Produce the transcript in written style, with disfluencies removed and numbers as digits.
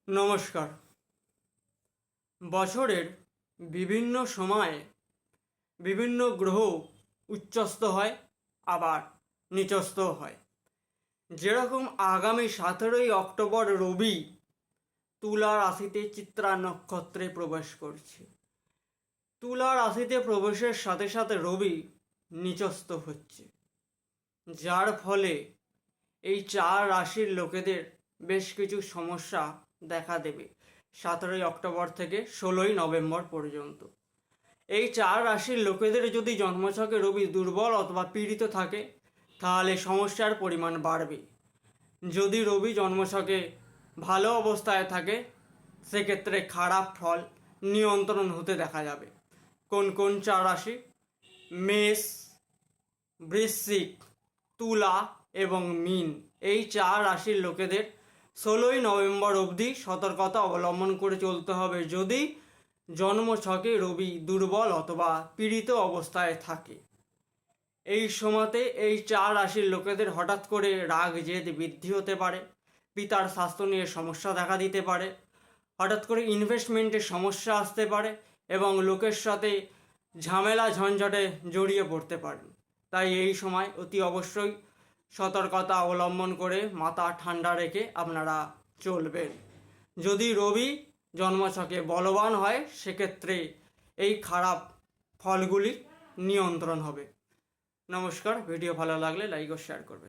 নমস্কার। বছরের বিভিন্ন সময়ে বিভিন্ন গ্রহ উচ্চস্থ হয়, আবার নিচস্থও হয়। যেরকম আগামী 17ই অক্টোবর রবি তুলা রাশিতে চিত্রা নক্ষত্রে প্রবেশ করছে। তুলা রাশিতে প্রবেশের সাথে সাথে রবি নিচস্থ হচ্ছে, যার ফলে এই 4 রাশির লোকেদের বেশ কিছু সমস্যা দেখা দেবে 17ই অক্টোবর থেকে 16ই নভেম্বর পর্যন্ত। এই 4 রাশির লোকেদের যদি জন্মছকে রবি দুর্বল অথবা পীড়িত থাকে, তাহলে সমস্যার পরিমাণ বাড়বে। যদি রবি জন্মছকে ভালো অবস্থায় থাকে, সেক্ষেত্রে খারাপ ফল নিয়ন্ত্রণ হতে দেখা যাবে। কোন কোন 4 রাশি? মেষ, বৃশ্চিক, তুলা এবং মীন। এই 4 রাশির লোকেদের 16ই নভেম্বর অবধি সতর্কতা অবলম্বন করে চলতে হবে যদি জন্মছকে রবি দুর্বল অথবা পীড়িত অবস্থায় থাকে। এই সময়তে এই 4 রাশির লোকেদের হঠাৎ করে রাগ জেদ বৃদ্ধি হতে পারে, পিতার স্বাস্থ্য নিয়ে সমস্যা দেখা দিতে পারে, হঠাৎ করে ইনভেস্টমেন্টের সমস্যা আসতে পারে এবং লোকের সাথে ঝামেলা ঝঞ্ঝাটে জড়িয়ে পড়তে পারেন। তাই এই সময় অতি অবশ্যই সতর্কতা অবলম্বন করে মাথা ঠান্ডা রেখে আপনারা চলবেন। যদি রবি জন্মছকে বলবান হয়, সেক্ষেত্রে এই খারাপ ফলগুলি নিয়ন্ত্রণ হবে। নমস্কার। ভিডিও ভালো লাগলে লাইক ও শেয়ার করবেন।